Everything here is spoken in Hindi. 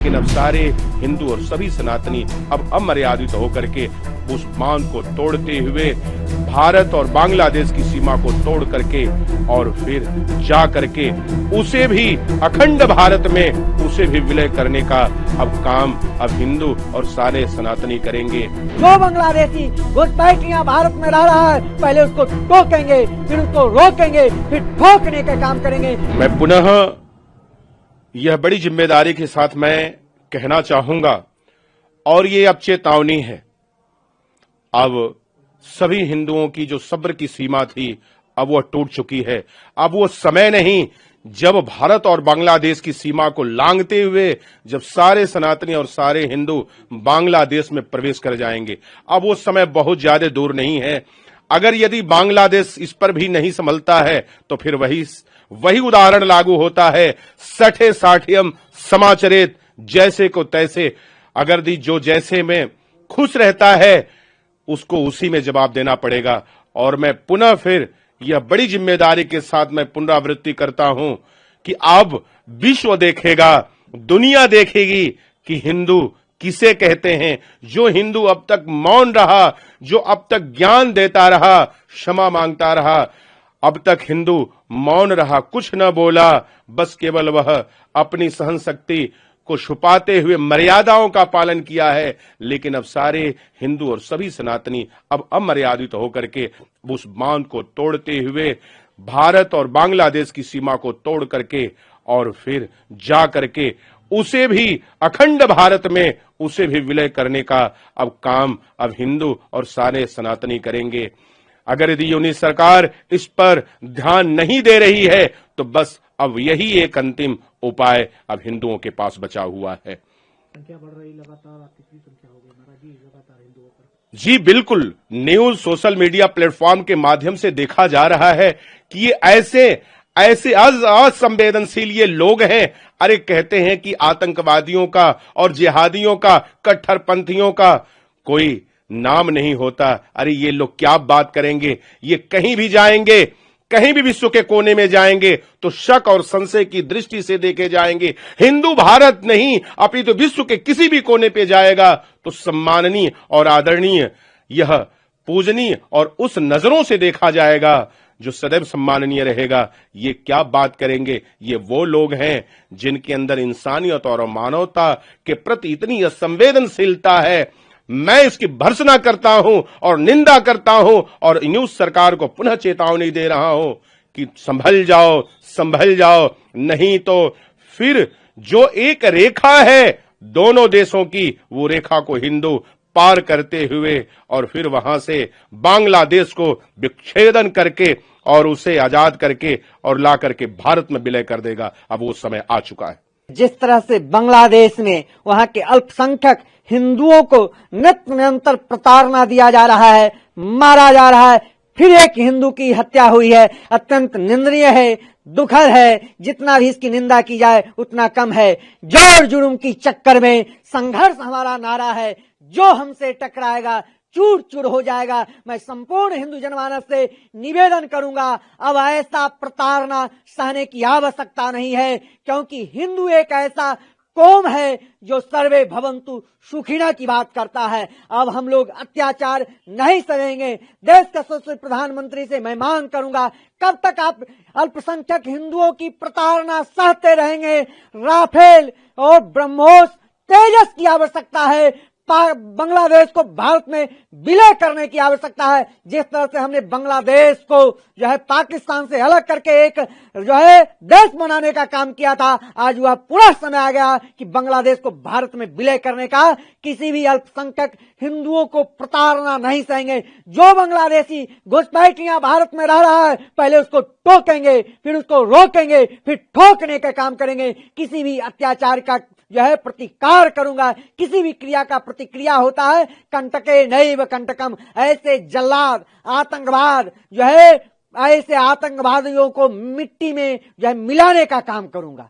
लेकिन अब सारे हिंदू और सभी सनातनी अब अमर्यादित होकर के उस बांध को तोड़ते हुए भारत और बांग्लादेश की सीमा को तोड़ करके और फिर जा करके उसे भी अखंड भारत में उसे भी विलय करने का अब काम अब हिंदू और सारे सनातनी करेंगे। जो बांग्लादेशी घुसपैठियां भारत में रह रहा है, पहले उसको टोकेंगे, फिर उसको रोकेंगे, फिर ठोकने का काम करेंगे। मैं पुनः यह बड़ी जिम्मेदारी के साथ मैं कहना चाहूंगा और ये अब चेतावनी है। अब सभी हिंदुओं की जो सब्र की सीमा थी अब वह टूट चुकी है। अब वो समय नहीं जब भारत और बांग्लादेश की सीमा को लांघते हुए जब सारे सनातनी और सारे हिंदू बांग्लादेश में प्रवेश कर जाएंगे। अब वो समय बहुत ज्यादा दूर नहीं है। अगर यदि बांग्लादेश इस पर भी नहीं संभलता है तो फिर वही उदाहरण लागू होता है। सठे साठियम समाचरित, जैसे को तैसे। अगर जो जैसे में खुश रहता है उसको उसी में जवाब देना पड़ेगा। और मैं पुनः फिर यह बड़ी जिम्मेदारी के साथ मैं पुनरावृत्ति करता हूं कि अब विश्व देखेगा, दुनिया देखेगी कि हिंदू किसे कहते हैं। जो हिंदू अब तक मौन रहा, जो अब तक ज्ञान देता रहा, क्षमा मांगता रहा, अब तक हिंदू मौन रहा, कुछ न बोला, बस केवल वह अपनी सहन शक्ति को छुपाते हुए मर्यादाओं का पालन किया है। लेकिन अब सारे हिंदू और सभी सनातनी अब अमर्यादित होकर के उस बांध को तोड़ते हुए भारत और बांग्लादेश की सीमा को तोड़ करके और फिर जा करके उसे भी अखंड भारत में उसे भी विलय करने का अब काम अब हिंदू और सारे सनातनी करेंगे। अगर यदि यूनिट सरकार इस पर ध्यान नहीं दे रही है तो बस अब यही एक अंतिम उपाय अब हिंदुओं के पास बचा हुआ है। संख्या बढ़ रही लगातार, कितनी संख्या हो गई महाराज जी लगातार हिंदुओं पर? जी बिल्कुल, न्यूज सोशल मीडिया प्लेटफॉर्म के माध्यम से देखा जा रहा है कि ये ऐसे असंवेदनशील ये लोग हैं। अरे कहते हैं कि आतंकवादियों का और जिहादियों का, कट्टरपंथियों का कोई नाम नहीं होता। अरे ये लोग क्या बात करेंगे। ये कहीं भी जाएंगे, कहीं भी विश्व के कोने में जाएंगे तो शक और संशय की दृष्टि से देखे जाएंगे। हिंदू भारत नहीं अपितु विश्व के किसी भी कोने पे जाएगा तो सम्माननीय और आदरणीय, यह पूजनीय और उस नजरों से देखा जाएगा जो सदैव सम्माननीय रहेगा। ये क्या बात करेंगे। ये वो लोग हैं जिनके अंदर इंसानियत और मानवता के प्रति इतनी असंवेदनशीलता है। मैं इसकी भर्त्सना करता हूं और निंदा करता हूं और न्यूज सरकार को पुनः चेतावनी दे रहा हूं कि संभल जाओ, नहीं तो फिर जो एक रेखा है दोनों देशों की, वो रेखा को हिंदू पार करते हुए और फिर वहां से बांग्लादेश को विच्छेदन करके और उसे आजाद करके और ला करके भारत में विलय कर देगा। अब वो समय आ चुका है। जिस तरह से बांग्लादेश में वहां के अल्पसंख्यक हिंदुओं को नित्य निरंतर प्रताड़ना दिया जा रहा है, मारा जा रहा है, फिर एक हिंदू की हत्या हुई है, अत्यंत निंदनीय है, दुखद है। जितना भी इसकी निंदा की जाए उतना कम है। जोर जुर्म की चक्कर में संघर्ष हमारा नारा है। जो हमसे टकराएगा चूर चूर हो जाएगा। मैं संपूर्ण हिंदू जनमानस से निवेदन करूंगा, अब ऐसा प्रताड़ना सहने की आवश्यकता नहीं है, क्योंकि हिंदू एक ऐसा कौम है जो सर्वे भवन्तु सुखिना की बात करता है। अब हम लोग अत्याचार नहीं सहेंगे। देश के यशस्वी प्रधानमंत्री से मैं मांग करूंगा, कब तक आप अल्पसंख्यक हिंदुओं की प्रताड़ना सहते रहेंगे। राफेल और ब्रह्मोस तेजस की आवश्यकता है। बांग्लादेश को भारत में विलय करने की आवश्यकता है। जिस तरह से हमने बांग्लादेश को जो है पाकिस्तान से अलग करके एक जो है देश बनाने का काम किया था, आज वह पूरा समय आ गया कि बांग्लादेश को भारत में विलय करने का। किसी भी अल्पसंख्यक हिंदुओं को प्रताड़ना नहीं सहेंगे। जो बांग्लादेशी घुसपैठियां भारत में रह रहा है, पहले उसको टोकेंगे, फिर उसको रोकेंगे, फिर ठोकने का काम करेंगे। किसी भी अत्याचार का जो है प्रतिकार करूंगा। किसी भी क्रिया का प्रतिक्रिया होता है, कंटके नैव कंटकम। ऐसे जल्लाद आतंकवाद जो है, ऐसे आतंकवादियों को मिट्टी में जो है मिलाने का काम करूंगा।